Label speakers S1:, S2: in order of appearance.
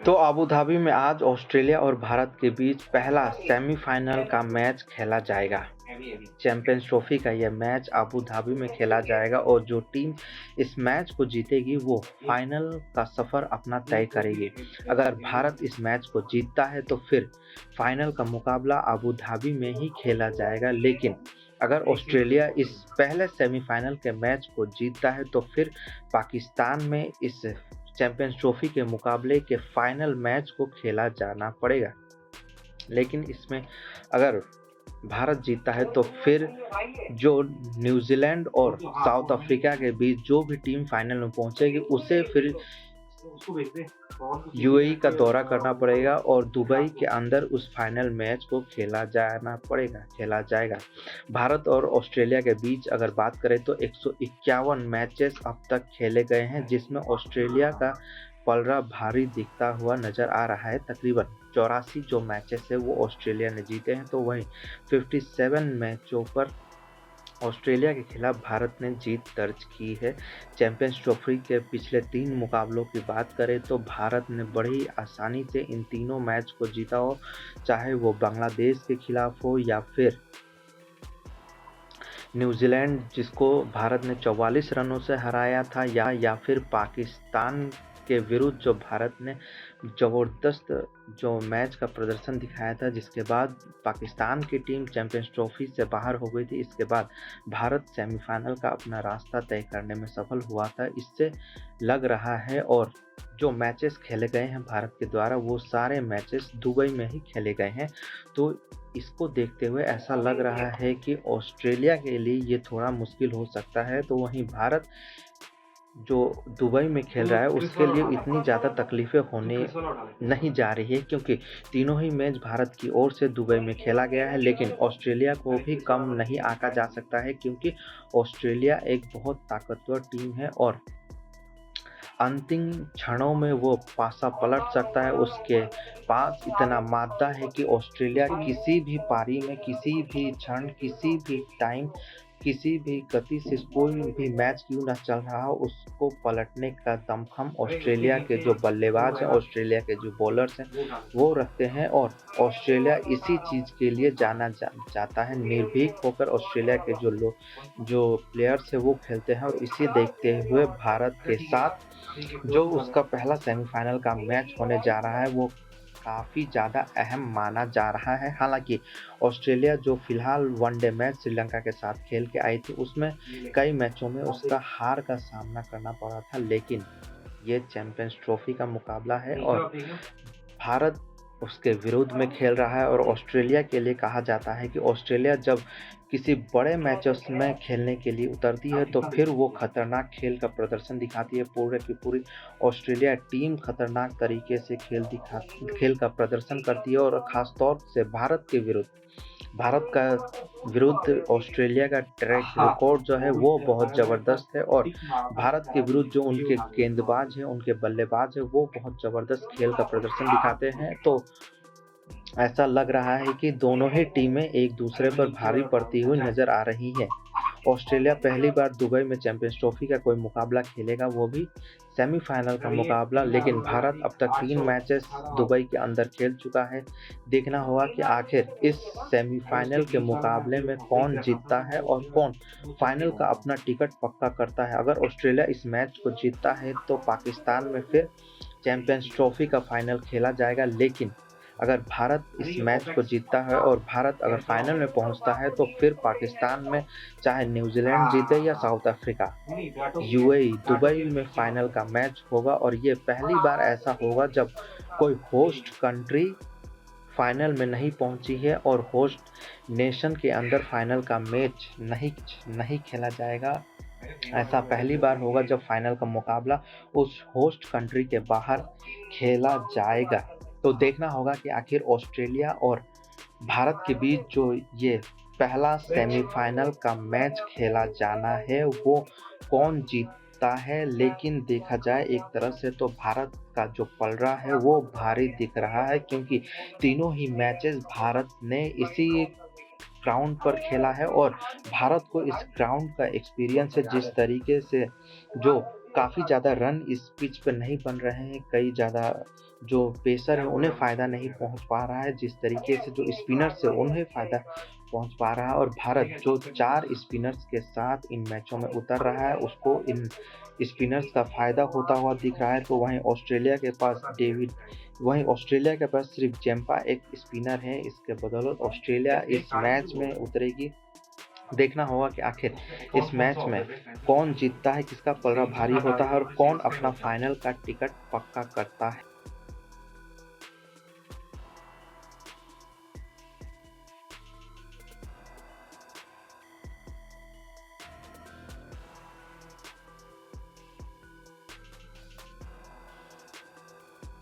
S1: तो Abu Dhabi में आज ऑस्ट्रेलिया और भारत के बीच पहला सेमीफाइनल का मैच खेला जाएगा। चैंपियंस ट्रॉफी का यह मैच अबू धाबी में खेला जाएगा और जो टीम इस मैच को जीतेगी वो फाइनल का सफर अपना तय करेगी। अगर भारत इस मैच को जीतता है तो फिर फाइनल का मुकाबला अबू धाबी में ही खेला जाएगा, लेकिन अगर ऑस्ट्रेलिया इस पहले सेमीफाइनल के मैच को जीतता है तो फिर पाकिस्तान में इस चैंपियंस ट्रॉफी के मुकाबले के फाइनल मैच को खेला जाना पड़ेगा। लेकिन इसमें अगर भारत जीतता है तो फिर जो न्यूजीलैंड और साउथ अफ्रीका के बीच जो भी टीम फाइनल में पहुंचेगी उसे फिर यूएई का दौरा करना पड़ेगा और दुबई के अंदर उस फाइनल मैच को खेला जाएगा। भारत और ऑस्ट्रेलिया के बीच अगर बात करें तो 151 मैचेस अब तक खेले गए हैं, जिसमें ऑस्ट्रेलिया का पलड़ा भारी दिखता हुआ नजर आ रहा है। तकरीबन 84 जो मैचेस है वो ऑस्ट्रेलिया ने जीते हैं, तो वहीं 57 मैचों पर ऑस्ट्रेलिया के खिलाफ भारत ने जीत दर्ज की है। चैंपियंस ट्रॉफी के पिछले 3 मुकाबलों की बात करें तो भारत ने बड़ी आसानी से इन तीनों मैच को जीता हो, चाहे वो बांग्लादेश के खिलाफ हो या फिर न्यूजीलैंड जिसको भारत ने 44 रनों से हराया था, या फिर पाकिस्तान के विरुद्ध जो भारत ने ज़बरदस्त जो मैच का प्रदर्शन दिखाया था, जिसके बाद पाकिस्तान की टीम चैंपियंस ट्रॉफी से बाहर हो गई थी। इसके बाद भारत सेमीफाइनल का अपना रास्ता तय करने में सफल हुआ था। इससे लग रहा है, और जो मैचेस खेले गए हैं भारत के द्वारा वो सारे मैचेस दुबई में ही खेले गए हैं, तो इसको देखते हुए ऐसा लग रहा है कि ऑस्ट्रेलिया के लिए ये थोड़ा मुश्किल हो सकता है। तो वहीं भारत जो दुबई में खेल रहा है उसके लिए इतनी ज़्यादा तकलीफ़ें होने नहीं जा रही है, क्योंकि तीनों ही मैच भारत की ओर से दुबई में खेला गया है। लेकिन ऑस्ट्रेलिया को भी कम नहीं आंका जा सकता है, क्योंकि ऑस्ट्रेलिया एक बहुत ताकतवर टीम है और अंतिम क्षणों में वो पासा पलट सकता है। उसके पास इतना मादा है कि ऑस्ट्रेलिया किसी भी पारी में, किसी भी क्षण, किसी भी टाइम, किसी भी गति से कोई भी मैच क्यों ना चल रहा हो, उसको पलटने का दमखम ऑस्ट्रेलिया के जो बल्लेबाज हैं, ऑस्ट्रेलिया के जो बॉलर्स हैं वो रखते हैं। और ऑस्ट्रेलिया इसी चीज़ के लिए जाना जाता है। निर्भीक होकर ऑस्ट्रेलिया के जो प्लेयर्स हैं वो खेलते हैं, और इसे देखते हुए भारत के साथ जो उसका पहला सेमीफाइनल का मैच होने जा रहा है वो काफ़ी ज़्यादा अहम माना जा रहा है। हालांकि ऑस्ट्रेलिया जो फिलहाल वनडे मैच श्रीलंका के साथ खेल के आई थी उसमें कई मैचों में उसका हार का सामना करना पड़ा था, लेकिन ये चैंपियंस ट्रॉफी का मुकाबला है और भारत उसके विरुद्ध में खेल रहा है। और ऑस्ट्रेलिया के लिए कहा जाता है कि ऑस्ट्रेलिया जब किसी बड़े मैचेस में खेलने के लिए उतरती है तो फिर वो खतरनाक खेल का प्रदर्शन दिखाती है। पूरे की पूरी ऑस्ट्रेलिया टीम खतरनाक तरीके से खेल का प्रदर्शन करती है, और ख़ास तौर से भारत का विरुद्ध ऑस्ट्रेलिया का ट्रैक रिकॉर्ड जो है वो बहुत ज़बरदस्त है, और भारत के विरुद्ध जो उनके गेंदबाज हैं, उनके बल्लेबाज हैं, वो बहुत ज़बरदस्त खेल का प्रदर्शन दिखाते हैं। तो ऐसा लग रहा है कि दोनों ही टीमें एक दूसरे पर भारी पड़ती हुई नज़र आ रही हैं। ऑस्ट्रेलिया पहली बार दुबई में चैंपियंस ट्रॉफी का कोई मुकाबला खेलेगा, वो भी सेमीफाइनल का मुकाबला, लेकिन भारत अब तक 3 मैचेस दुबई के अंदर खेल चुका है। देखना होगा कि आखिर इस सेमीफाइनल के मुकाबले में कौन जीतता है और कौन फाइनल का अपना टिकट पक्का करता है। अगर ऑस्ट्रेलिया इस मैच को जीतता है तो पाकिस्तान में फिर चैंपियंस ट्रॉफी का फाइनल खेला जाएगा, लेकिन अगर भारत इस मैच को जीतता है और भारत अगर फाइनल में पहुंचता है तो फिर पाकिस्तान में चाहे न्यूजीलैंड जीते या साउथ अफ्रीका, यूएई दुबई में फाइनल का मैच होगा। और ये पहली बार ऐसा होगा जब कोई होस्ट कंट्री फाइनल में नहीं पहुंची है और होस्ट नेशन के अंदर फाइनल का मैच नहीं खेला जाएगा। ऐसा पहली बार होगा जब फाइनल का मुकाबला उस होस्ट कंट्री के बाहर खेला जाएगा। तो देखना होगा कि आखिर ऑस्ट्रेलिया और भारत के बीच जो ये पहला सेमीफाइनल का मैच खेला जाना है वो कौन जीतता है। लेकिन देखा जाए एक तरह से तो भारत का जो पलड़ा है वो भारी दिख रहा है, क्योंकि तीनों ही मैचेस भारत ने इसी ग्राउंड पर खेला है और भारत को इस ग्राउंड का एक्सपीरियंस है। जिस तरीके से जो काफ़ी ज़्यादा रन इस पिच पे नहीं बन रहे हैं, कई ज़्यादा जो पेसर हैं उन्हें फ़ायदा नहीं पहुँच पा रहा है, जिस तरीके से जो स्पिनर्स हैं उन्हें फ़ायदा पहुँच पा रहा है और भारत जो 4 स्पिनर्स के साथ इन मैचों में उतर रहा है, उसको इन स्पिनर्स का फ़ायदा होता हुआ दिख रहा है। तो वहीं ऑस्ट्रेलिया के पास सिर्फ़ जंपा एक स्पिनर है, इसके बदौलत ऑस्ट्रेलिया इस मैच में उतरेगी। देखना होगा कि आखिर इस मैच में कौन जीतता है, किसका पलड़ा भारी होता है और कौन अपना फाइनल का टिकट पक्का करता है।